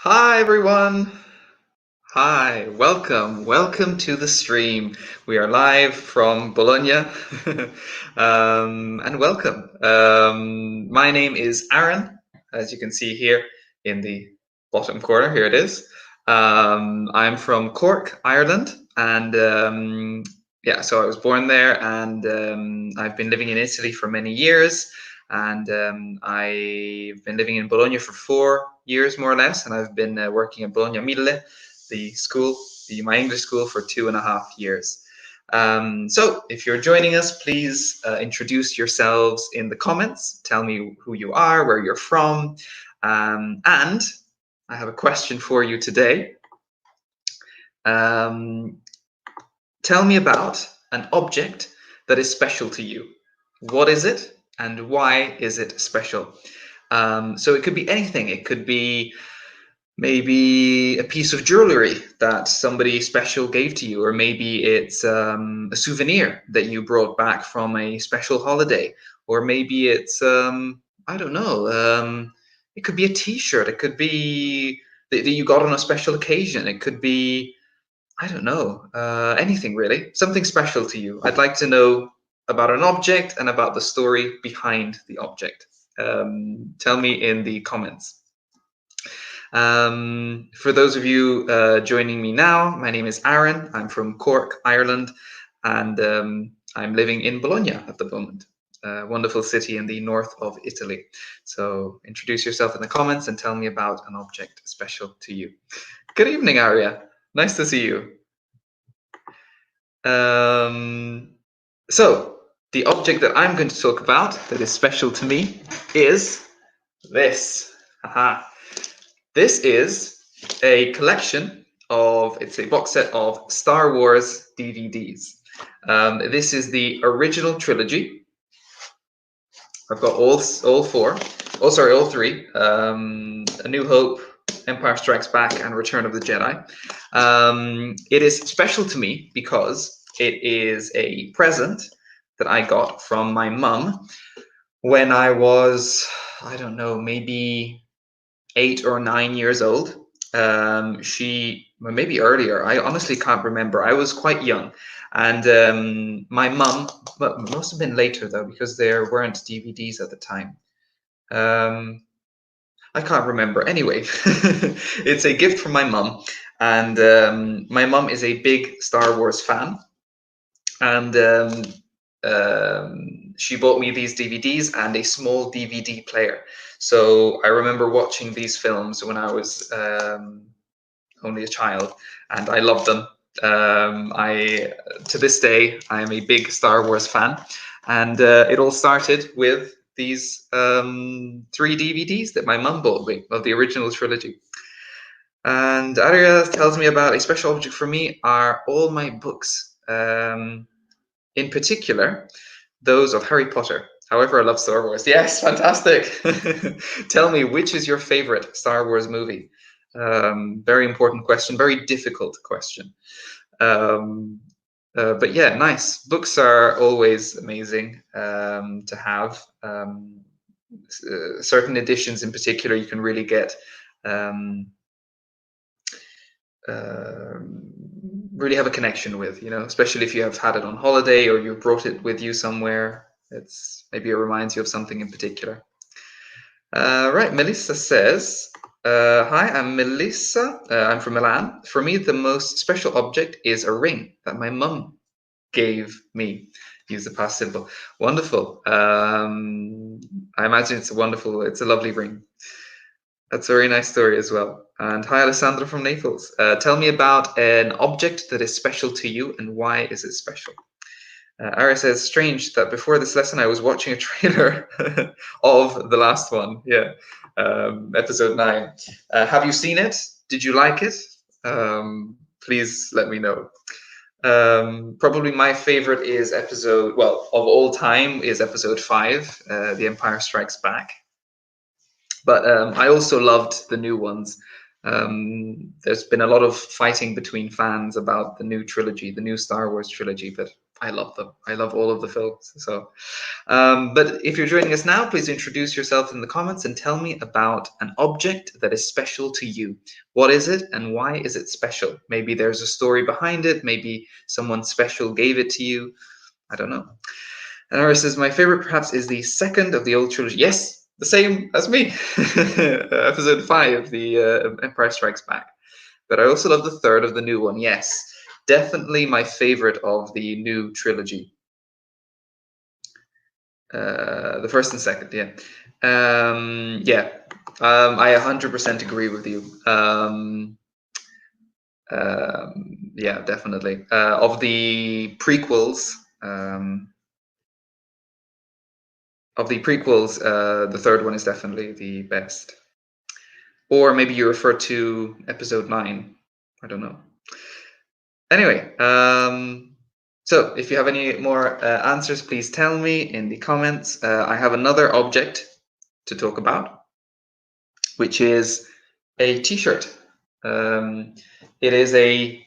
Hi everyone. Hi, welcome to the stream. We are live from Bologna, and welcome. My name is Aaron, as you can see here in the bottom corner. Here it is. I'm from Cork, Ireland, and yeah, so I was born there, and I've been living in Italy for many years. And I've been living in Bologna for 4 years, more or less, and I've been working at Bologna Mille, the school, my English school, for 2.5 years. So if you're joining us, please introduce yourselves in the comments. Tell me who you are, where you're from, and I have a question for you today. Tell me about an object that is special to you. What is it, and why is it special? So it could be anything. It could be maybe a piece of jewelry that somebody special gave to you, or maybe it's a souvenir that you brought back from a special holiday, or maybe it's I don't know. It could be a T-shirt. It could be that you got on a special occasion. It could be, I don't know, anything really. Something special to you. I'd like to know about an object and about the story behind the object. Tell me in the comments. For those of you joining me now, my name is Aaron. I'm from Cork, Ireland, and I'm living in Bologna at the moment. A wonderful city in the north of Italy. So introduce yourself in the comments and tell me about an object special to you. Good evening, Aria. Nice to see you. So the object that I'm going to talk about that is special to me is this. Aha. This is a collection of, it's a box set of Star Wars DVDs. This is the original trilogy. I've got all four. Oh, sorry, all three. A New Hope, Empire Strikes Back, and Return of the Jedi. It is special to me because it is a present that I got from my mum when I was, I don't know, maybe 8 or 9 years old. Well, maybe earlier. I honestly can't remember. I was quite young, and my mum. Well, it must have been later though, because there weren't DVDs at the time. I can't remember. Anyway, it's a gift from my mum, and my mum is a big Star Wars fan, and she bought me these DVDs and a small DVD player. So I remember watching these films when I was only a child, and I loved them. To this day, I am a big Star Wars fan, and it all started with these 3 DVDs that my mum bought me of the original trilogy. And Aria tells me about a special object for me are all my books. In particular, those of Harry Potter. However, I love Star Wars. Yes, fantastic. Tell me, which is your favorite Star Wars movie? Very important question, very difficult question. But yeah, nice. Books are always amazing to have. Certain editions in particular, you can really get really have a connection with, especially if you have had it on holiday or you brought it with you somewhere. It's maybe it reminds you of something in particular. Right, Melissa says, hi, I'm Melissa. I'm from Milan. For me, the most special object is a ring that my mum gave me. Use the past simple. Wonderful. I imagine it's a lovely ring. That's a very nice story as well. And hi, Alessandra from Naples. Tell me about an object that is special to you and why is it special? Ara says, strange that before this lesson I was watching a trailer of the last one. Yeah, episode 9. Have you seen it? Did you like it? Please let me know. Probably my favorite is of all time, is episode 5, The Empire Strikes Back. But I also loved the new ones. There's been a lot of fighting between fans about the new trilogy, the new Star Wars trilogy, but I love them. I love all of the films. So, but if you're joining us now, please introduce yourself in the comments and tell me about an object that is special to you. What is it and why is it special? Maybe there's a story behind it. Maybe someone special gave it to you. I don't know. And Ara says, my favorite perhaps is the second of the old trilogy. Yes, the same as me. Episode 5, the Empire Strikes Back. But I also love the third of the new one. Yes, definitely my favorite of the new trilogy. The first and second, yeah. I 100% agree with you. Yeah, definitely. Of the prequels, the third one is definitely the best. Or maybe you refer to episode 9. I don't know. Anyway, so if you have any more answers, please tell me in the comments. I have another object to talk about, which is a T-shirt. It is a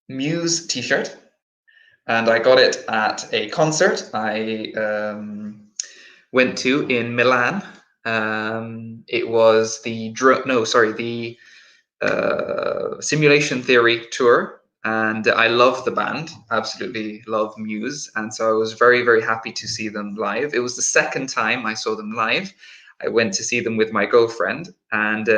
Muse T-shirt, and I got it at a concert I went to in Milan. It was the Simulation Theory tour, and I love the band, absolutely love Muse, and so I was very, very happy to see them live. It was the second time I saw them live. I went to see them with my girlfriend, and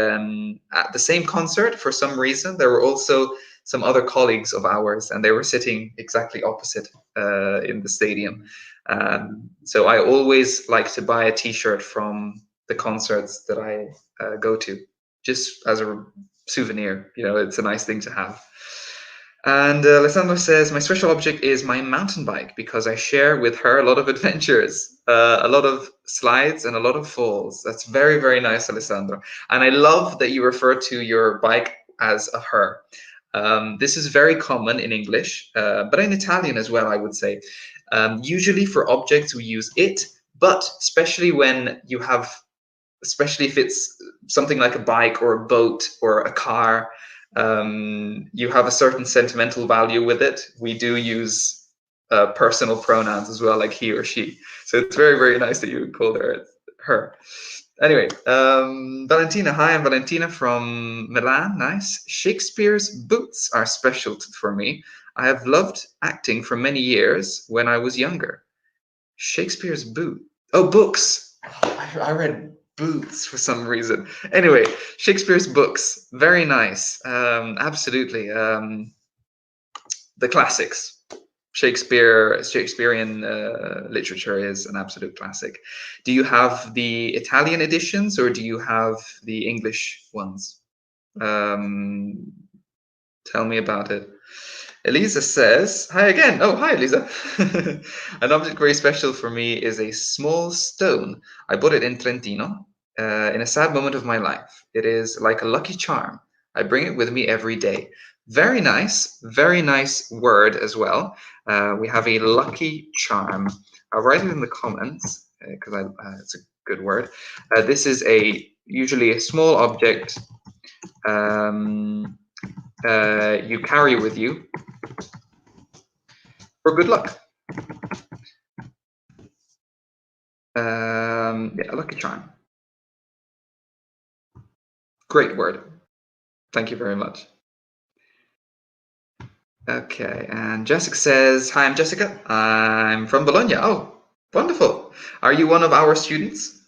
at the same concert, for some reason, there were also some other colleagues of ours, and they were sitting exactly opposite in the stadium. So I always like to buy a T-shirt from the concerts that I go to, just as a souvenir. You know, it's a nice thing to have. And Alessandro says, my special object is my mountain bike because I share with her a lot of adventures, a lot of slides and a lot of falls. That's very, very nice, Alessandro. And I love that you refer to your bike as a her. This is very common in English, but in Italian as well, I would say. Usually for objects, we use it, but especially when you have, especially if it's something like a bike or a boat or a car, you have a certain sentimental value with it. We do use personal pronouns as well, like he or she. So it's very, very nice that you called her. Anyway, Valentina. Hi, I'm Valentina from Milan. Nice. Shakespeare's boots are special for me. I have loved acting for many years when I was younger. Shakespeare's boot. Oh, books. Oh, I read boots for some reason. Anyway, Shakespeare's books. Very nice. Absolutely. The classics. Shakespearean literature is an absolute classic. Do you have the Italian editions or do you have the English ones? Tell me about it. Elisa says, hi again. Oh, hi, Elisa. An object very special for me is a small stone. I bought it in Trentino in a sad moment of my life. It is like a lucky charm. I bring it with me every day. Very nice word as well. We have a lucky charm. I'll write it in the comments because it's a good word. This is usually a small object you carry with you for good luck. Yeah, lucky charm. Great word. Thank you very much. Okay, and Jessica says, hi, I'm Jessica. I'm from Bologna. Oh, wonderful. Are you one of our students?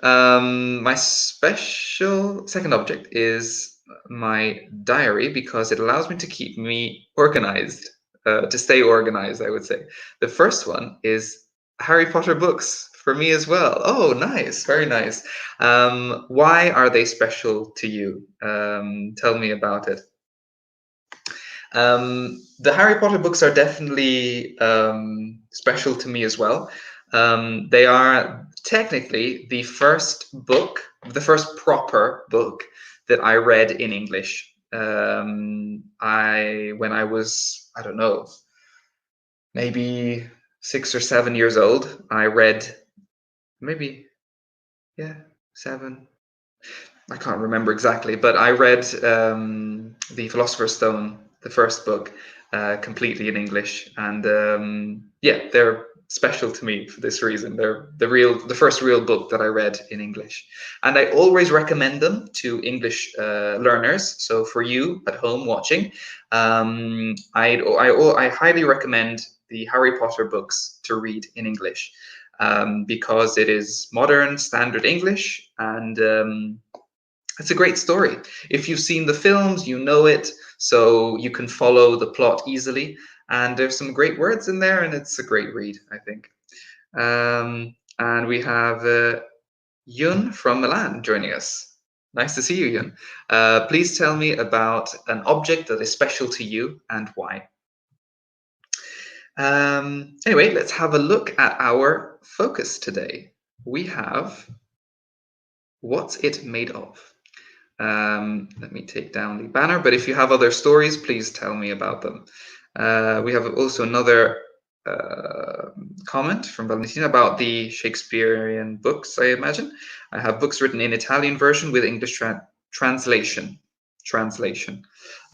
My special second object is my diary because it allows me to keep me organized, to stay organized, I would say. The first one is Harry Potter books for me as well. Oh, nice, very nice. Why are they special to you? Tell me about it. The Harry Potter books are definitely special to me as well. They are technically the first proper book that I read in English. When I was, I don't know, maybe 6 or 7 years old, I read maybe, yeah, 7. I can't remember exactly, but I read The Philosopher's Stone, the first book, completely in English, and yeah, they're special to me for this reason. They're the first real book that I read in English, and I always recommend them to English learners. So for you at home watching, I highly recommend the Harry Potter books to read in English, because it is modern standard English, and it's a great story. If you've seen the films, you know it, so you can follow the plot easily. And there's some great words in there, and it's a great read, I think. And we have Yun from Milan joining us. Nice to see you, Yun. Please tell me about an object that is special to you and why. Anyway, let's have a look at our focus today. We have what's it made of? Let me take down the banner, but if you have other stories, please tell me about them. We have also another comment from Valentina about the Shakespearean books, I imagine. I have books written in Italian version with English translation.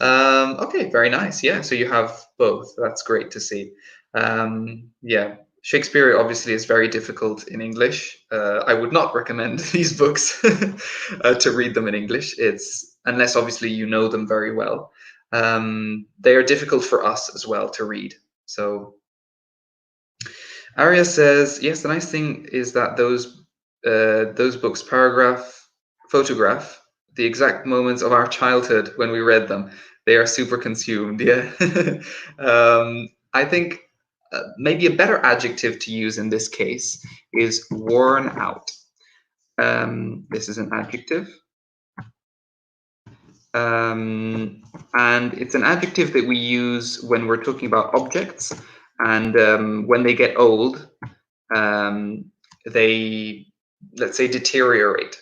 Okay, very nice. Yeah, so you have both. That's great to see. Yeah, Shakespeare obviously is very difficult in English. I would not recommend these books to read them in English. It's unless obviously you know them very well. They are difficult for us as well to read. So Arya says, yes, the nice thing is that those books photograph the exact moments of our childhood when we read them. They are super consumed. Yeah. I think maybe a better adjective to use in this case is worn out. This is an adjective. And it's an adjective that we use when we're talking about objects. And when they get old, they, let's say, deteriorate.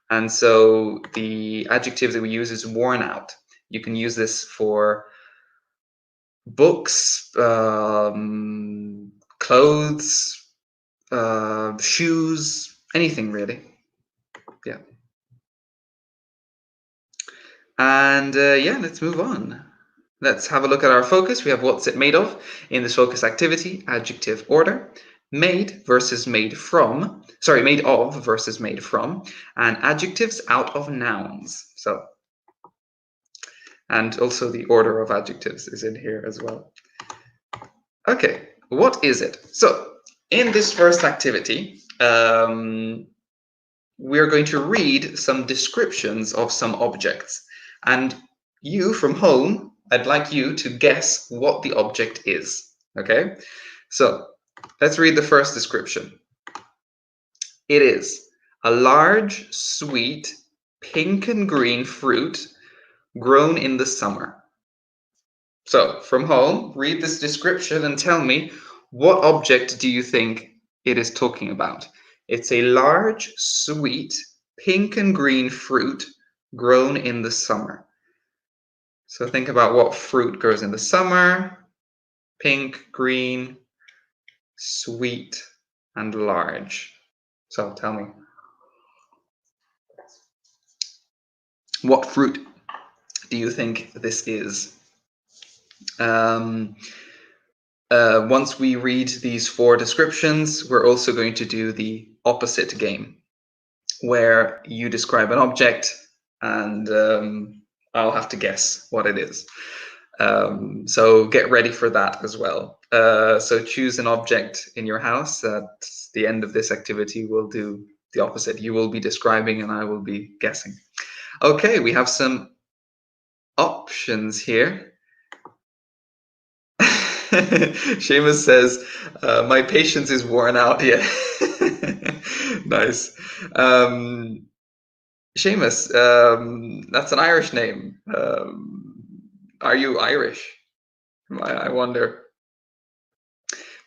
And so the adjective that we use is worn out. You can use this for books, clothes, shoes, anything really. Yeah. And yeah, let's move on. Let's have a look at our focus. We have what's it made of in this focus activity, adjective order, made versus made from, sorry, made of versus made from, and adjectives out of nouns. So, and also the order of adjectives is in here as well. Okay, what is it? So, in this first activity, we're going to read some descriptions of some objects. And you from home, I'd like you to guess what the object is. Okay, so let's read the first description. It is a large, sweet, pink and green fruit grown in the summer. So from home, read this description and tell me, what object do you think it is talking about? It's a large, sweet, pink and green fruit grown in the summer. So think about what fruit grows in the summer. Pink, green, sweet, and large. So tell me, what fruit do you think this is? Once we read these 4 descriptions, we're also going to do the opposite game, where you describe an object and I'll have to guess what it is. So get ready for that as well. So choose an object in your house. At the end of this activity, we'll do the opposite. You will be describing and I will be guessing. Okay, we have some options here. Seamus says, my patience is worn out. Yeah. Nice. Seamus, that's an Irish name. Are you Irish? I wonder.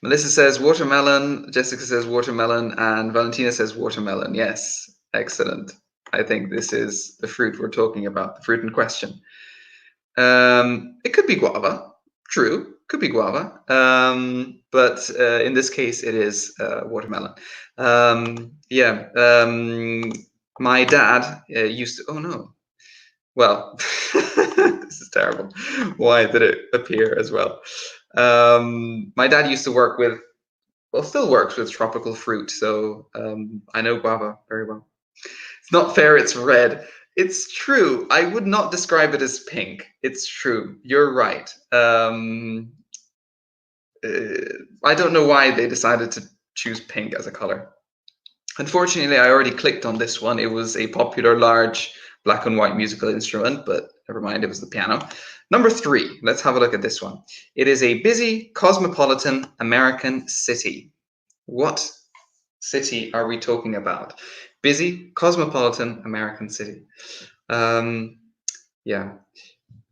Melissa says watermelon, Jessica says watermelon, and Valentina says watermelon. Yes, excellent. I think this is the fruit we're talking about, the fruit in question. It could be guava, true, could be guava, but in this case it is watermelon. Yeah, my dad used to, oh no, Well, this is terrible. Why did it appear as well? My dad used to work with, well, still works with tropical fruit, so I know guava very well. It's not fair, it's red. It's true. I would not describe it as pink. It's true. You're right. I don't know why they decided to choose pink as a color. Unfortunately, I already clicked on this one. It was a popular large black and white musical instrument, but never mind, it was the piano. Number 3, let's have a look at this one. It is a busy, cosmopolitan American city. What city are we talking about? Busy, cosmopolitan American city. Yeah.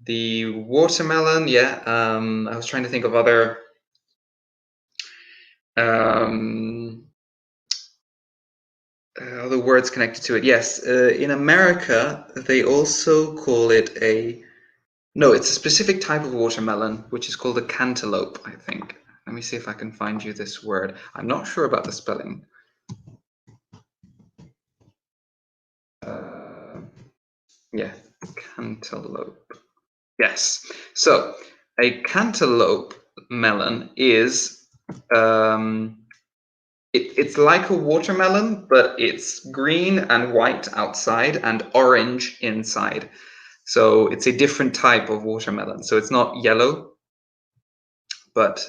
The watermelon, yeah. I was trying to think of other other words connected to it. Yes, in America, they also call it a, no, it's a specific type of watermelon, which is called a cantaloupe, I think. Let me see if I can find you this word. I'm not sure about the spelling. Yeah, cantaloupe. Yes. So a cantaloupe melon is it's like a watermelon, but it's green and white outside and orange inside. So it's a different type of watermelon. So it's not yellow, but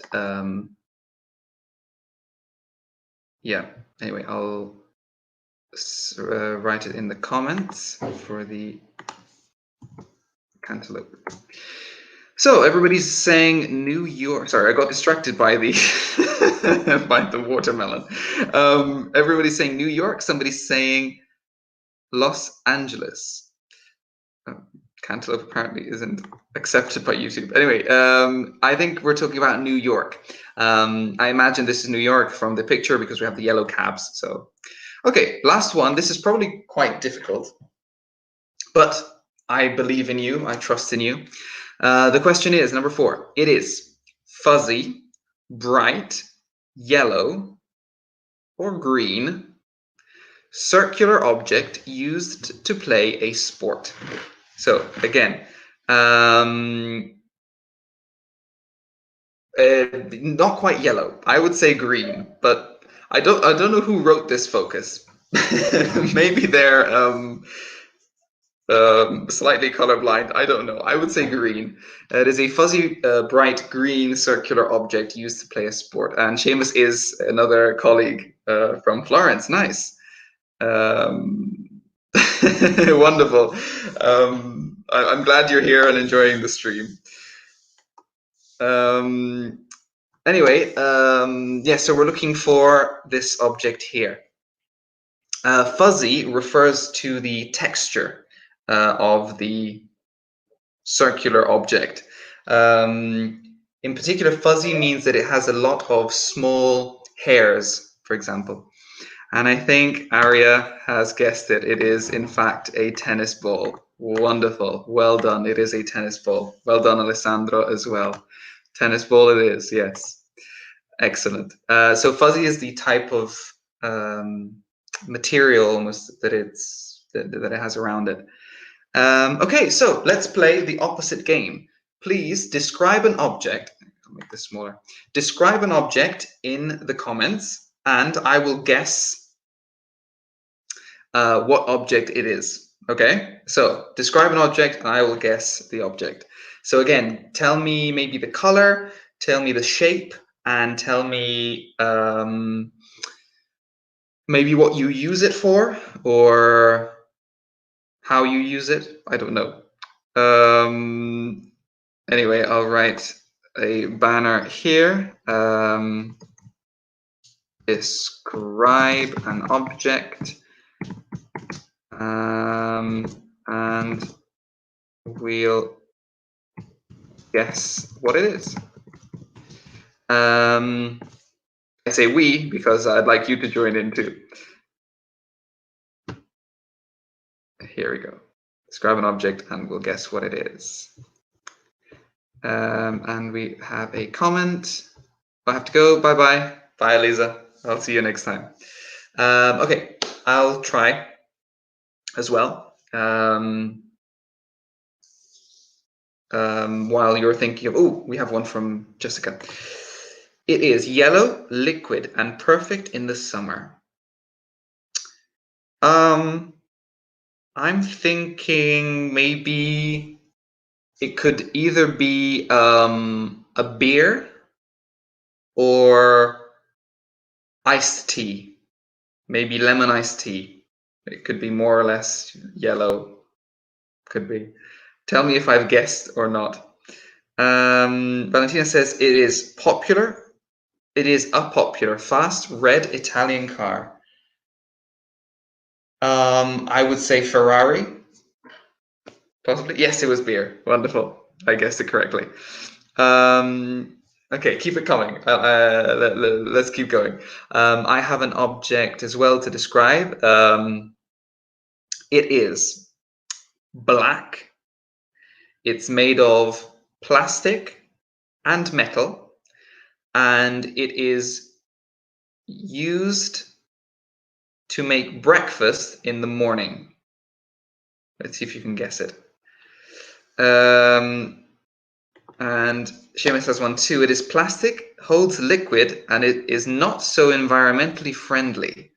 yeah. Anyway, I'll write it in the comments for the cantaloupe. So everybody's saying New York. Sorry, I got distracted by the by the watermelon. Everybody's saying New York. Somebody's saying Los Angeles. Cantaloupe apparently isn't accepted by YouTube. Anyway, I think we're talking about New York. I imagine this is New York from the picture because we have the yellow cabs. So, okay, last one. This is probably quite difficult, but I believe in you. I trust in you. The question is number 4. It is fuzzy, bright, yellow, or green, circular object used to play a sport. So again, not quite yellow. I would say green, but I don't know who wrote this focus. Maybe they're slightly colorblind. I don't know. I would say green. It is a fuzzy, bright green circular object used to play a sport. And Seamus is another colleague from Florence. Nice. Wonderful. I'm glad you're here and enjoying the stream. Anyway, yeah, so we're looking for this object here. Fuzzy refers to the texture of the circular object. In particular, fuzzy means that it has a lot of small hairs, for example. And I think Aria has guessed it. It is, in fact, a tennis ball. Wonderful. Well done. It is a tennis ball. Well done, Alessandro, as well. Tennis ball it is, yes. Excellent. So fuzzy is the type of material almost that it has around it. Okay, so let's play the opposite game. Please describe an object. I'll make this smaller. Describe an object in the comments, and I will guess what object it is. Okay, so describe an object, and I will guess the object. So again, tell me maybe the color, tell me the shape, and tell me maybe what you use it for, or how you use it. I don't know. Anyway, I'll write a banner here. Describe an object, and we'll guess what it is. I say we because I'd like you to join in too. Here we go. Describe an object and we'll guess what it is. And we have a comment. I have to go. Bye-bye. Bye, Elisa. I'll see you next time. Okay, I'll try as well. while you're thinking of, oh, we have one from Jessica. It is yellow, liquid, and perfect in the summer. I'm thinking maybe it could either be a beer or iced tea, maybe lemon iced tea. It could be more or less yellow. Could be. Tell me if I've guessed or not. Valentina says it is popular. It is a popular fast red Italian car. I would say Ferrari. Possibly. Yes, it was beer. Wonderful. I guessed it correctly. Okay, keep it coming. Let's keep going. I have an object as well to describe. It is black. It's made of plastic and metal, and it is used to make breakfast in the morning. Let's see if you can guess it. And Seamus has one too. It is plastic, holds liquid, and it is not so environmentally friendly.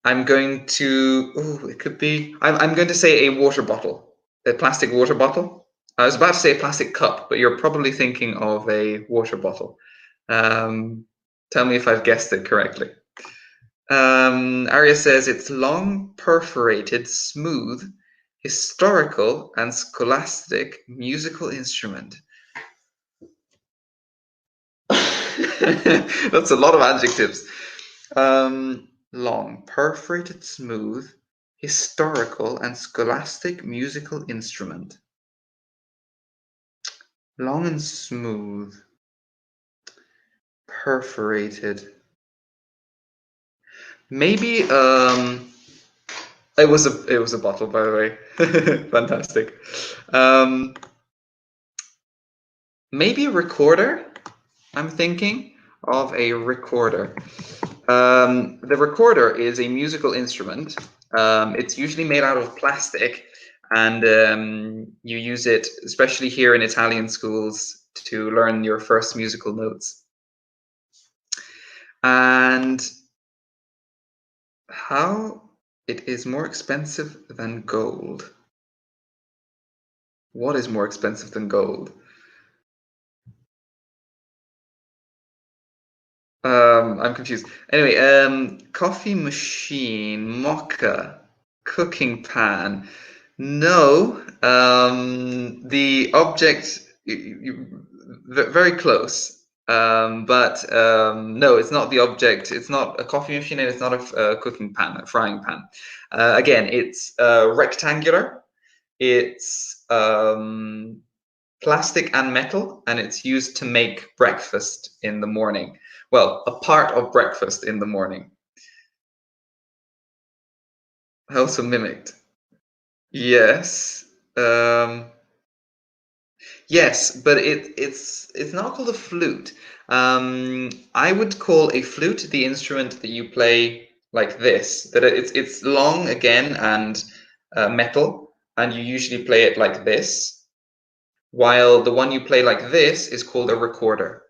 I'm going to. Oh, it could be. I'm going to say a water bottle, a plastic water bottle. I was about to say a plastic cup, but you're probably thinking of a water bottle. Tell me if I've guessed it correctly. Arya says it's long, perforated, smooth, historical, and scholastic musical instrument. That's a lot of adjectives. Long, perforated, smooth, historical, and scholastic musical instrument. Long and smooth, perforated. Maybe it was a bottle, by the way. Fantastic. Maybe a recorder. I'm thinking of a recorder. The recorder is a musical instrument. It's usually made out of plastic, and you use it, especially here in Italian schools, to learn your first musical notes. And how it is more expensive than gold. What is more expensive than gold? I'm confused. Anyway, coffee machine, mocha, cooking pan. No, the object, very close. But no, it's not the object. It's not a coffee machine, and it's not a cooking pan, a frying pan. Again, it's rectangular. It's plastic and metal, and it's used to make breakfast in the morning. Well, a part of breakfast in the morning. Also mimicked. Yes. Yes, but it's not called a flute. I would call a flute the instrument that you play like this. That it's long again and metal, and you usually play it like this. While the one you play like this is called a recorder.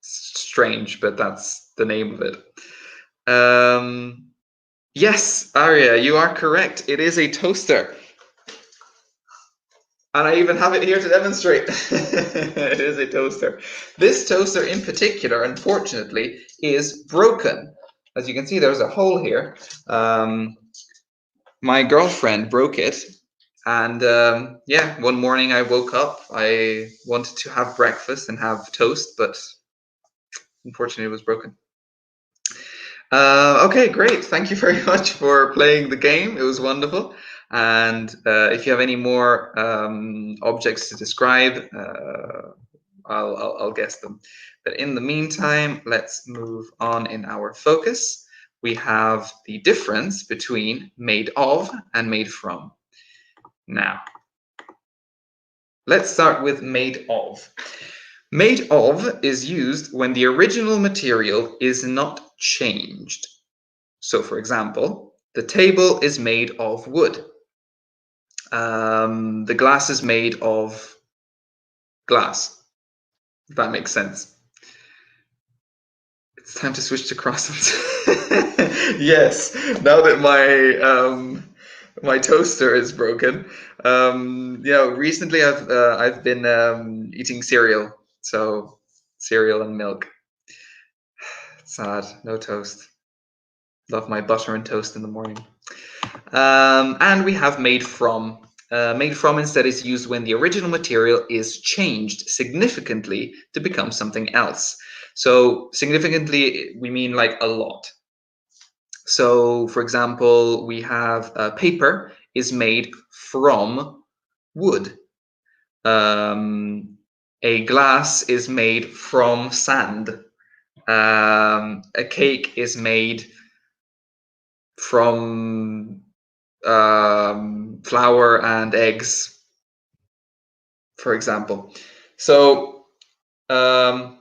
Strange, but that's the name of it. Yes, Arya, you are correct. It is a toaster. And I even have it here to demonstrate. It is a toaster. This toaster in particular, unfortunately, is broken. As you can see, there's a hole here. My girlfriend broke it. And yeah, one morning I woke up. I wanted to have breakfast and have toast, but unfortunately it was broken. Okay, great. Thank you very much for playing the game. It was wonderful. And if you have any more objects to describe, I'll guess them. But in the meantime, let's move on in our focus. We have the difference between made of and made from. Now, let's start with made of. Made of is used when the original material is not changed. So, for example, The table is made of wood. The glass is made of glass. If that makes sense. It's time to switch to croissants. Yes, now that my toaster is broken. Recently I've been eating cereal, so cereal and milk. Sad, no toast. Love my butter and toast in the morning. And we have made from. Made from instead is used when the original material is changed significantly to become something else. So significantly, we mean like a lot. So for example, we have paper is made from wood. A glass is made from sand. A cake is made from flour and eggs, for example. So I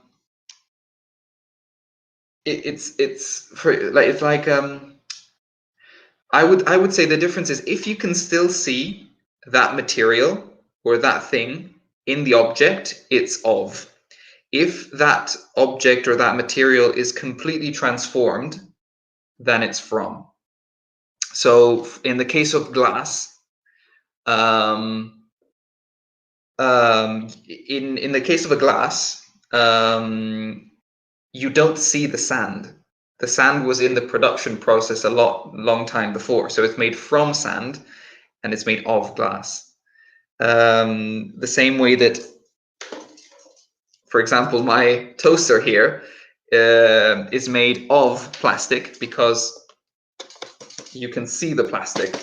would say the difference is if you can still see that material or that thing in the object, it's of. If that object or that material is completely transformed, then it's from. So in the case of glass, in the case of a glass, you don't see the sand. The sand was in the production process a long time before, so it's made from sand and it's made of glass. The same way that, for example, my toaster here is made of plastic because you can see the plastic.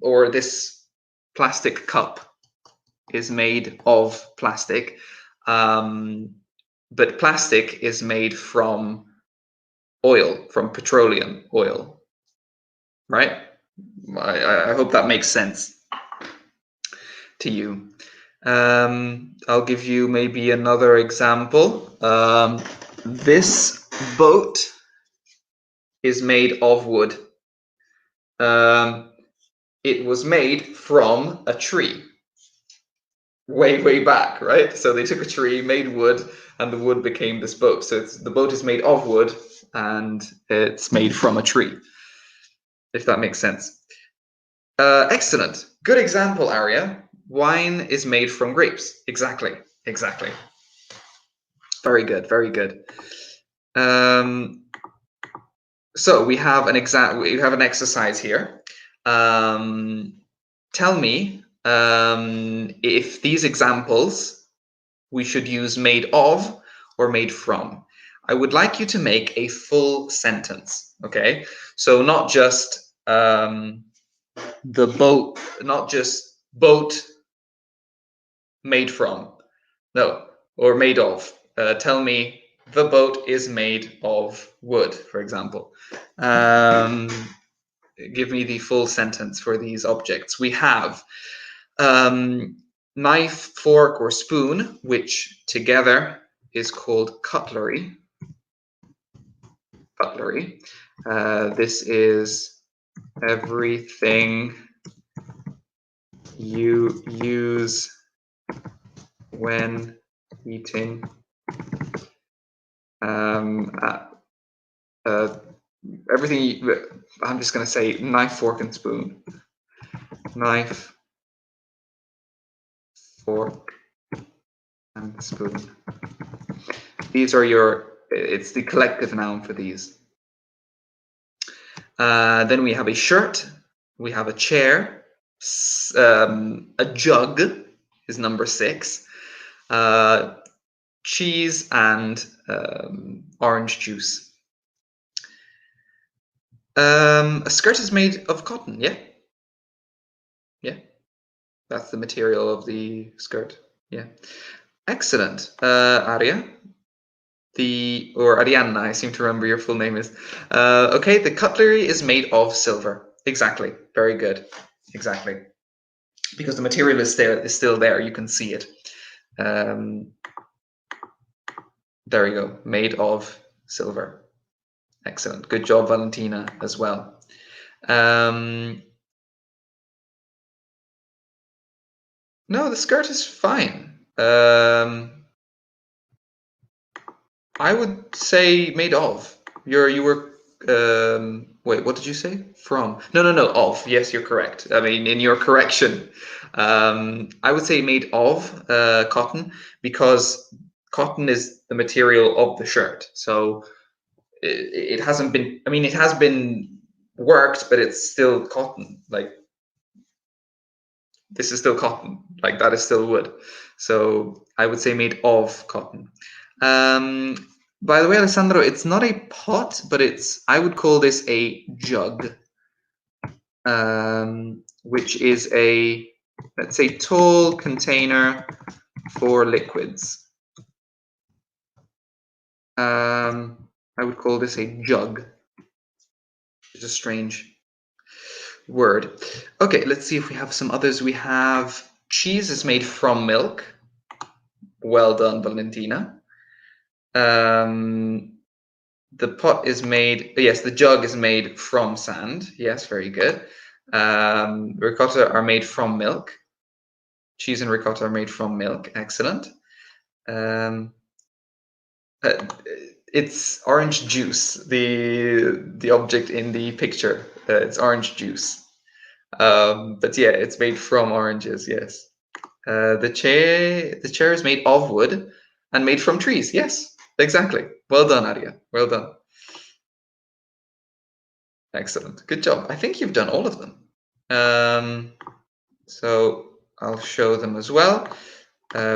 Or this plastic cup is made of plastic, but plastic is made from oil, from petroleum oil, right? I hope that makes sense to you. I'll give you maybe another example. This boat is made of wood. It was made from a tree way back, right? So they took a tree, made wood, and the wood became this boat. So the boat is made of wood and it's made from a tree, if that makes sense. Excellent. Good example, Arya. Wine is made from grapes. Exactly. Very good, very good. So we have an exercise here. Tell me if these examples we should use made of or made from. I would like you to make a full sentence, okay? So not just the boat, not just boat made from, no, or made of. Tell me the boat is made of wood, for example. Give me the full sentence for these objects. We have knife, fork, or spoon, which together is called cutlery. This is everything you use when eating. Everything. I'm just going to say knife, fork, and spoon. Knife, fork, and spoon. These are it's the collective noun for these. Then we have a shirt, we have a chair, a jug is number 6, cheese, and orange juice. A skirt is made of cotton, yeah? That's the material of the skirt, yeah. Excellent. Arya, or Arianna, I seem to remember your full name is. Okay, the cutlery is made of silver. Exactly, very good, exactly. Because the material is still there, you can see it. There we go, made of silver. Excellent. Good job, Valentina, as well. No, the skirt is fine. I would say made of. You were wait, what did you say? From? No, of. Yes, you're correct. I mean, in your correction, I would say made of cotton, because cotton is the material of the shirt. So it hasn't been. I mean, it has been worked, but it's still cotton. Like, this is still cotton. Like, that is still wood. So I would say made of cotton. By the way, Alessandro, it's not a pot, but I would call this a jug, which is a, let's say, tall container for liquids. I would call this a jug. It's a strange word. Okay, let's see if we have some others. We have cheese is made from milk. Well done, Valentina. The pot is made, yes, the jug is made from sand. Yes, very good. Ricotta are made from milk. Cheese and ricotta are made from milk. Excellent. It's orange juice, the object in the picture. It's orange juice. But yeah, it's made from oranges, yes. The chair is made of wood and made from trees. Yes, exactly. Well done, Arya. Well done. Excellent. Good job. I think you've done all of them. So I'll show them as well.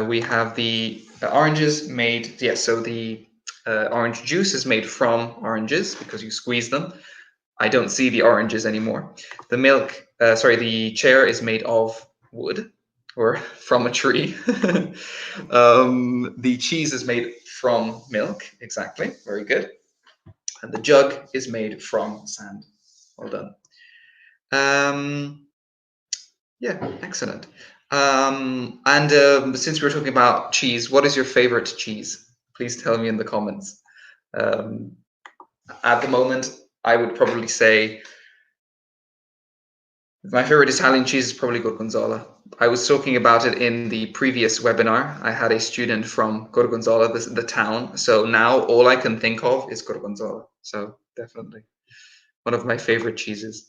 We have the oranges made, yes, so the orange juice is made from oranges because you squeeze them. I don't see the oranges anymore. The milk, the chair is made of wood or from a tree. The cheese is made from milk, exactly, very good. And the jug is made from sand. Well done. Yeah, excellent. Since we're talking about cheese, what is your favorite cheese? Please tell me in the comments. At the moment, I would probably say my favorite Italian cheese is probably Gorgonzola. I was talking about it in the previous webinar. I had a student from Gorgonzola, the town. So now all I can think of is Gorgonzola. So definitely one of my favorite cheeses.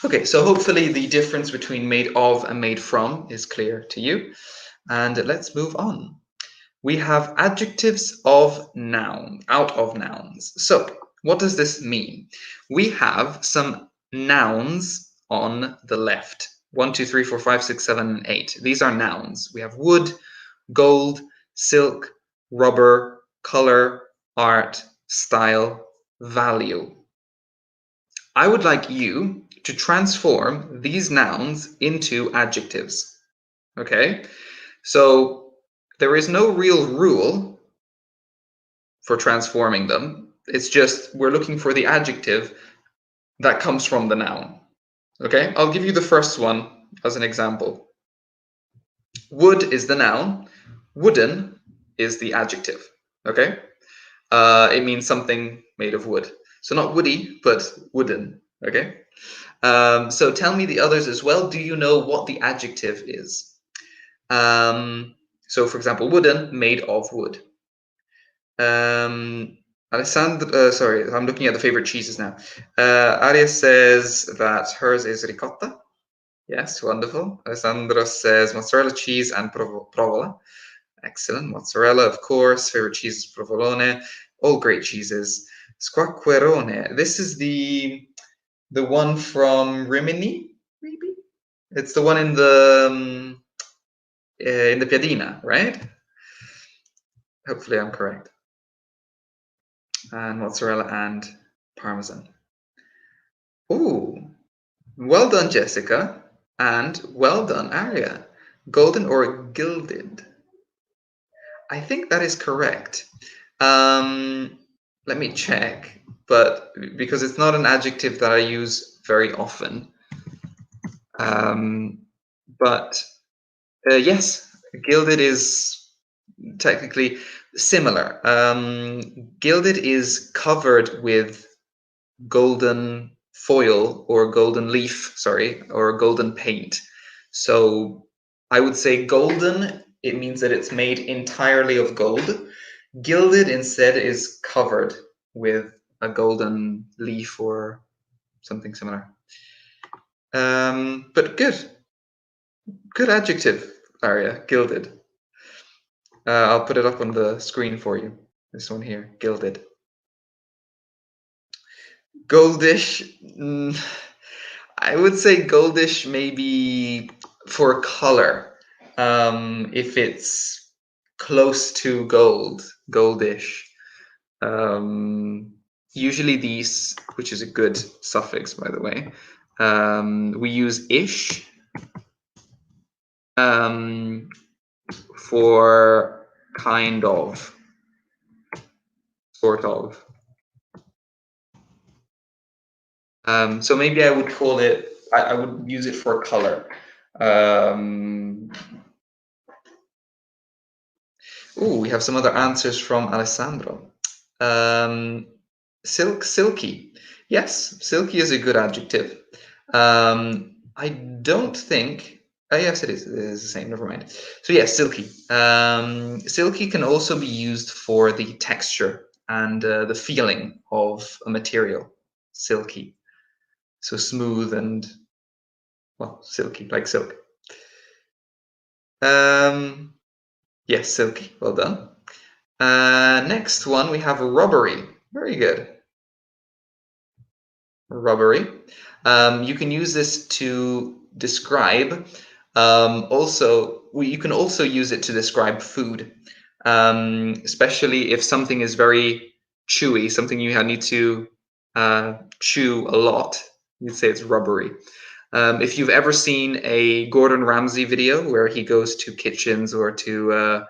Okay, so hopefully the difference between made of and made from is clear to you. And let's move on. We have adjectives of noun, out of nouns. So what does this mean? We have some nouns on the left. 1, 2, 3, 4, 5, 6, 7, and 8. These are nouns. We have wood, gold, silk, rubber, color, art, style, value. I would like you to transform these nouns into adjectives. Okay? So there is no real rule for transforming them. It's just we're looking for the adjective that comes from the noun. Okay? I'll give you the first one as an example. Wood is the noun. Wooden is the adjective. Okay? It means something made of wood. So not woody, but wooden. Okay? So tell me the others as well. Do you know what the adjective is? So for example, wooden, made of wood. Alessandro, sorry, I'm looking at the favorite cheeses now. Aria says that hers is ricotta. Yes, wonderful. Alessandro says mozzarella cheese and provola. Excellent. Mozzarella, of course. Favorite cheese is provolone. All great cheeses. Squacquerone. This is the one from Rimini, maybe? It's the one in the Piadina, right? Hopefully I'm correct. And mozzarella and parmesan. Ooh, well done, Jessica. And well done, Aria. Golden or gilded? I think that is correct. Let me check, but because it's not an adjective that I use very often. But yes, gilded is technically, Similar. Gilded is covered with golden foil or golden leaf, sorry, or golden paint. So I would say golden, it means that it's made entirely of gold. Gilded instead is covered with a golden leaf or something similar. But good adjective, Aria, gilded. I'll put it up on the screen for you. This one here, gilded. Goldish, I would say goldish maybe for color. If it's close to gold, goldish. Usually these, which is a good suffix, by the way, we use ish for kind of, sort of. So maybe I would call it, I would use it for color. We have some other answers from Alessandro. Silky. Yes, silky is a good adjective. I don't think, yes, it is the same, never mind. So yes, silky. Silky can also be used for the texture and the feeling of a material, silky. So smooth and, well, silky, like silk. Yes, silky, well done. Next one, we have rubbery. Very good. Rubbery. You can use this to describe. You can also use it to describe food, especially if something is very chewy, something you need to chew a lot. You'd say it's rubbery. If you've ever seen a Gordon Ramsay video where he goes to kitchens or to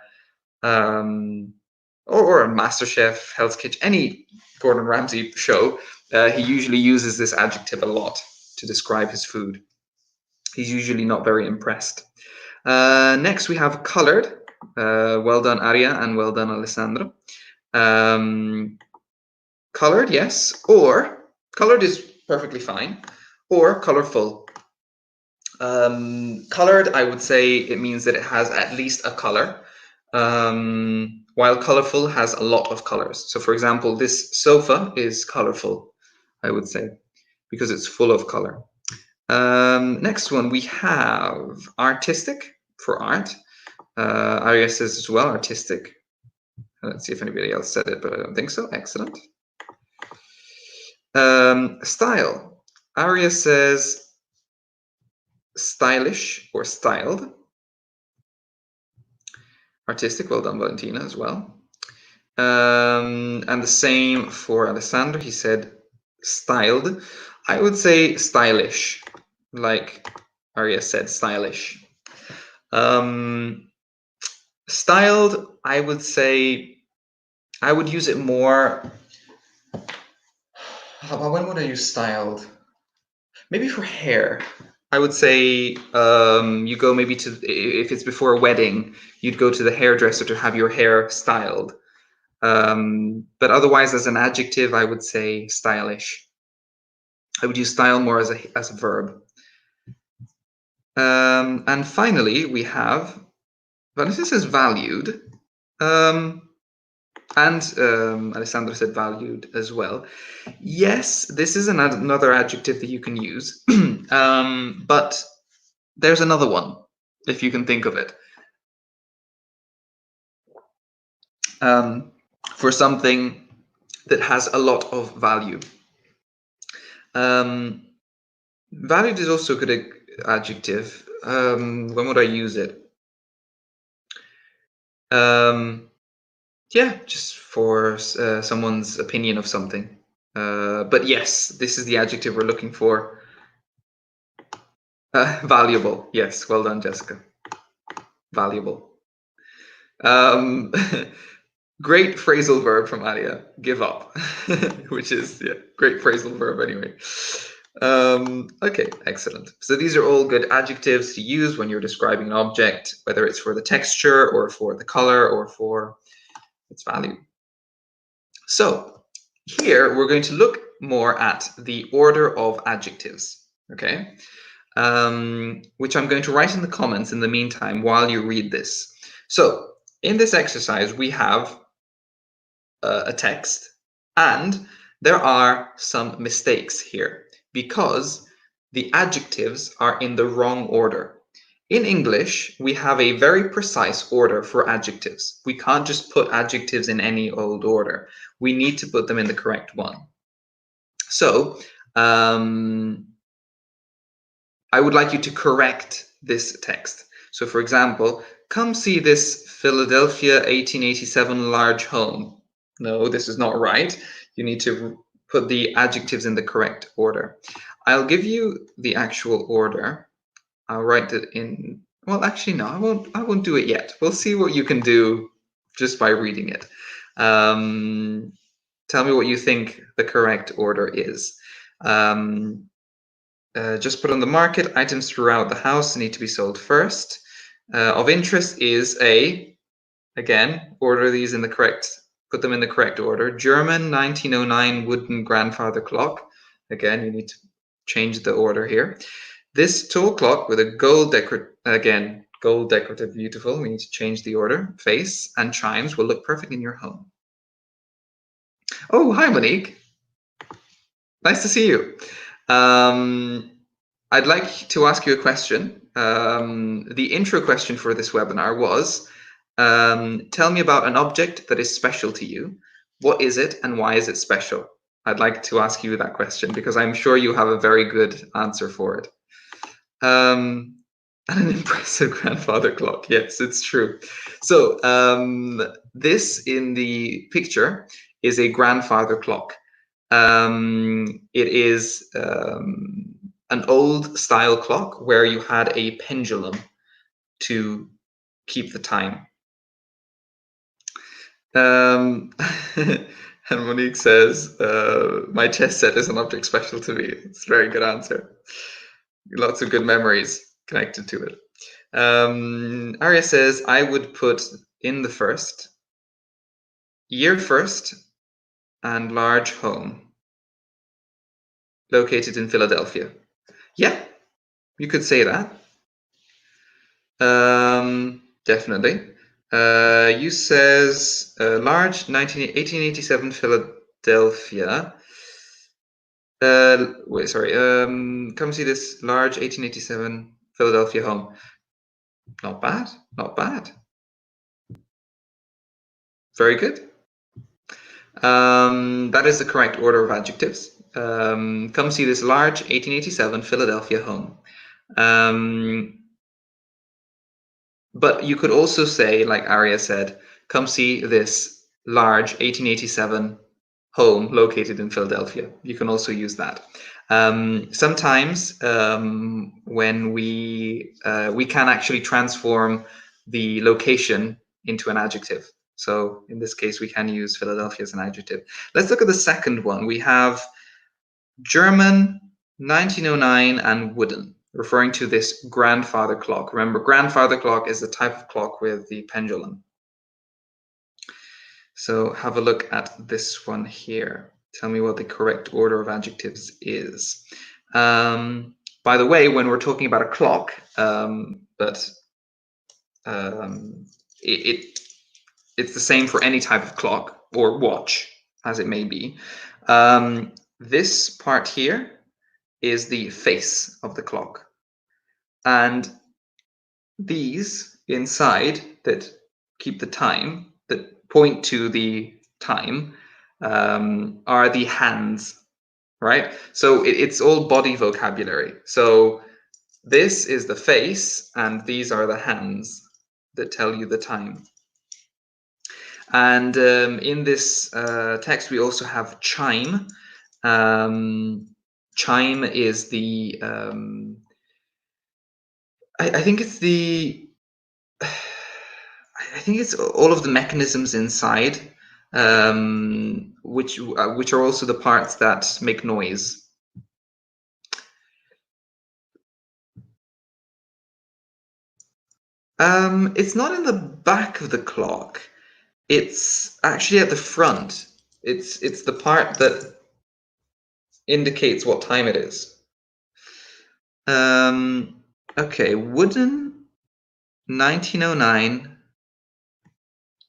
or a MasterChef, Hell's Kitchen, any Gordon Ramsay show, he usually uses this adjective a lot to describe his food. He's usually not very impressed. Next, we have colored. Well done, Aria, and well done, Alessandro. Colored, yes, or colored is perfectly fine, or colorful. Colored, I would say it means that it has at least a color, while colorful has a lot of colors. So for example, this sofa is colorful, I would say, because it's full of color. Next one, we have artistic for art. Aria says as well, artistic. Let's see if anybody else said it, but I don't think so. Excellent. Style. Aria says stylish or styled. Artistic, well done, Valentina, as well. And the same for Alessandro. He said styled. I would say stylish, like Aria said, stylish. Styled, I would say, I would use it more. When would I use styled? Maybe for hair. I would say you go maybe to, if it's before a wedding, you'd go to the hairdresser to have your hair styled. But otherwise, as an adjective, I would say stylish. I would use style more as a verb. And finally, we have, Vanessa says valued. And Alessandro said valued as well. Yes, this is another adjective that you can use, but there's another one, if you can think of it. For something that has a lot of value. Valued is also a good adjective. When would I use it? Yeah, just for someone's opinion of something. But yes, this is the adjective we're looking for. Valuable. Yes, well done, Jessica. Valuable. Great phrasal verb from Alia, give up, which is, yeah, great phrasal verb anyway. Okay, excellent. So these are all good adjectives to use when you're describing an object, whether it's for the texture or for the color or for its value. So here we're going to look more at the order of adjectives, okay? Which I'm going to write in the comments in the meantime while you read this. So in this exercise, we have a text, and there are some mistakes here because the adjectives are in the wrong order. In English, we have a very precise order for adjectives. We can't just put adjectives in any old order. We need to put them in the correct one. So, I would like you to correct this text. So, for example, come see this Philadelphia 1887 large home. No, this is not right. You need to put the adjectives in the correct order. I'll give you the actual order. I'll write it in. Well, actually, no, I won't do it yet. We'll see what you can do just by reading it. Tell me what you think the correct order is. Just put on the market, items throughout the house need to be sold first. Of interest is again, order these in the correct, put them in the correct order. German 1909 wooden grandfather clock. Again, you need to change the order here. This tall clock with a gold decorative, beautiful. We need to change the order. Face and chimes will look perfect in your home. Oh, hi, Monique. Nice to see you. I'd like to ask you a question. The intro question for this webinar was, tell me about an object that is special to you. What is it and why is it special? I'd like to ask you that question because I'm sure you have a very good answer for it. And an impressive grandfather clock. Yes, it's true. So this in the picture is a grandfather clock. It is an old style clock where you had a pendulum to keep the time. And Monique says, my chess set is an object special to me. It's a very good answer. Lots of good memories connected to it. Arya says, I would put in the first, year first, and large home, located in Philadelphia. Yeah, you could say that. Definitely. You says large 1887 Philadelphia. Wait, sorry. Come see this large 1887 Philadelphia home. Not bad. Not bad. Very good. That is the correct order of adjectives. Come see this large 1887 Philadelphia home. But you could also say, like Arya said, come see this large 1887 home located in Philadelphia. You can also use that. Sometimes when we can actually transform the location into an adjective. So in this case, we can use Philadelphia as an adjective. Let's look at the second one. We have German, 1909, and wooden, referring to this grandfather clock. Remember, grandfather clock is the type of clock with the pendulum. So have a look at this one here. Tell me what the correct order of adjectives is. By the way, when we're talking about a clock, it's the same for any type of clock or watch, as it may be. This part here is the face of the clock. And these inside that keep the time, that point to the time, are the hands, right? So it's all body vocabulary. So this is the face, and these are the hands that tell you the time. And in this text, we also have chime. Chime is the, I think it's the, I think it's all of the mechanisms inside, which are also the parts that make noise. It's not in the back of the clock. It's actually at the front. It's the part that indicates what time it is. Okay, wooden 1909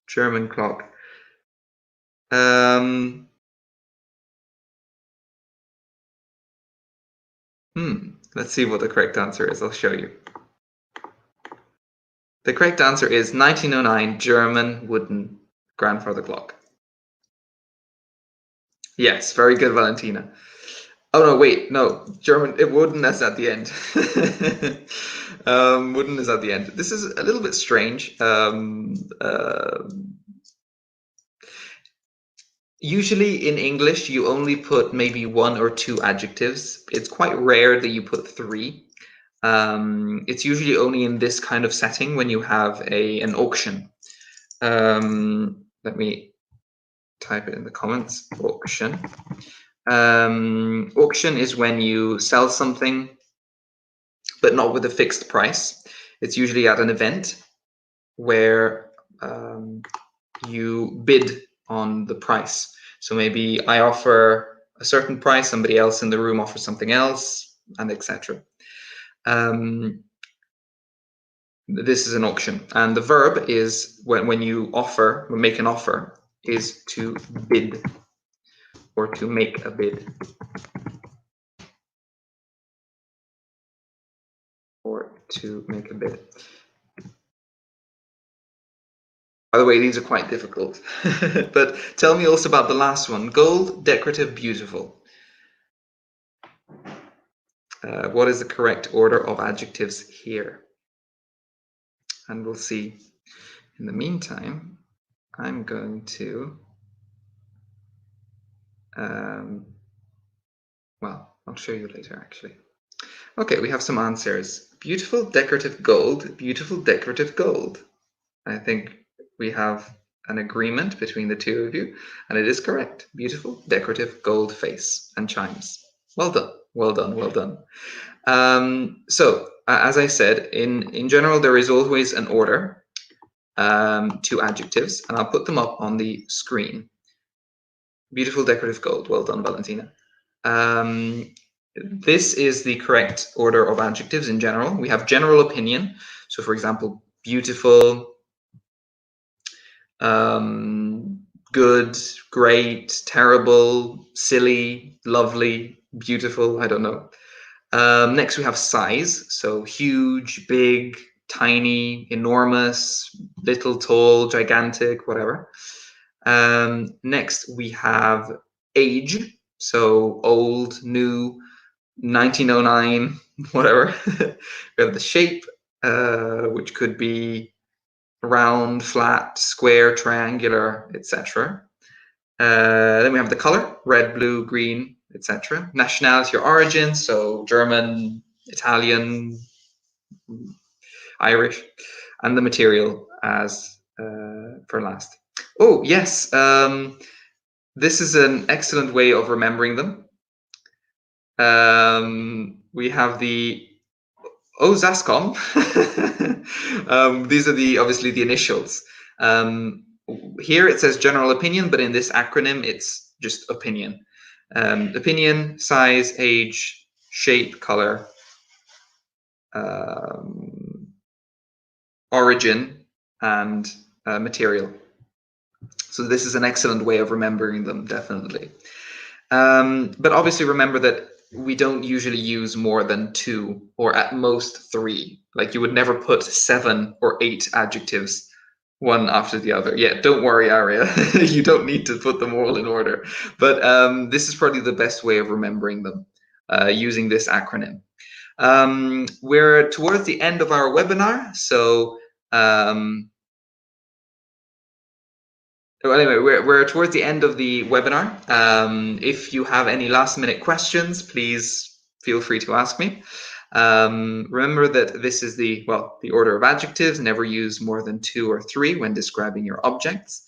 German clock. Let's see what the correct answer is. I'll show you. The correct answer is 1909 German wooden grandfather clock. Yes, very good, Valentina. Oh no, wait, no, German. Wooden is at the end. Wooden is at the end. This is a little bit strange. Usually in English, you only put maybe 1 or 2 adjectives. It's quite rare that you put 3. It's usually only in this kind of setting when you have an auction. Let me type it in the comments. Auction. Auction is when you sell something, but not with a fixed price. It's usually at an event where you bid on the price. So maybe I offer a certain price, somebody else in the room offers something else, and etc. This is an auction, and the verb is when you offer, or make an offer, is to bid or to make a bid. Or to make a bid. By the way, these are quite difficult. But tell me also about the last one. Gold, decorative, beautiful. What is the correct order of adjectives here? And we'll see. In the meantime, I'm going to, well, I'll show you later, actually. Okay, we have some answers. Beautiful, decorative, gold. Beautiful, decorative, gold. I think we have an agreement between the two of you, and it is correct. Beautiful, decorative, gold face and chimes. Well done, well done, well done. So, as I said, in general, there is always an order to adjectives, and I'll put them up on the screen. Beautiful, decorative, gold. Well done, Valentina. This is the correct order of adjectives in general. We have general opinion. So, for example, beautiful, good, great, terrible, silly, lovely, beautiful, I don't know. Next we have size, so huge, big, tiny, enormous, little, tall, gigantic, whatever. Next we have age, so old, new, 1909, whatever. We have the shape, which could be round, flat, square, triangular, etc. Then we have the color, red, blue, green, etc. Nationality or origin, so German, Italian, Irish, and the material as for last. Oh, yes, this is an excellent way of remembering them. We have the Zascom. These are obviously the initials. Here it says general opinion, but in this acronym it's just opinion. Opinion, size, age, shape, color, origin, and material. So this is an excellent way of remembering them, definitely. But obviously remember that we don't usually use more than 2 or at most 3. Like you would never put 7 or 8 adjectives one after the other. Yeah, don't worry, Aria. You don't need to put them all in order. But this is probably the best way of remembering them, using this acronym. We're towards the end of our webinar, so anyway, we're towards the end of the webinar. If you have any last-minute questions, please feel free to ask me. Remember that this is the order of adjectives. Never use more than 2 or 3 when describing your objects.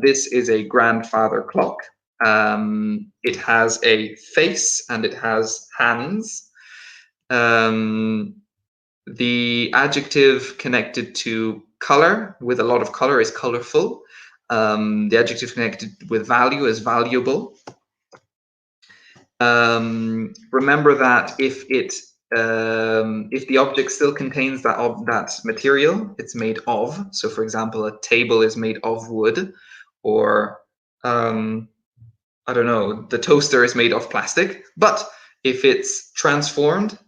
This is a grandfather clock. It has a face and it has hands. The adjective connected to color, with a lot of color, is colorful. The adjective connected with value is valuable. Remember that if the object still contains that material, it's made of. So, for example, a table is made of wood, or I don't know, the toaster is made of plastic. But if it's transformed,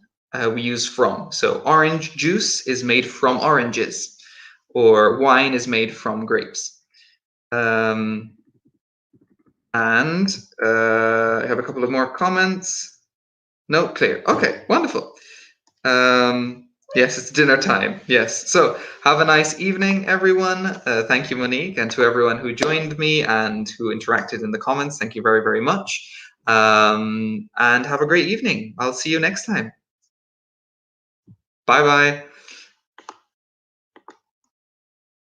we use from. So, orange juice is made from oranges, or wine is made from grapes. And I have a couple of more comments. No, clear. Okay, wonderful. Yes, it's dinner time. Yes. So have a nice evening, everyone. Thank you, Monique, and to everyone who joined me and who interacted in the comments. Thank you very, very much. And have a great evening. I'll see you next time. Bye-bye.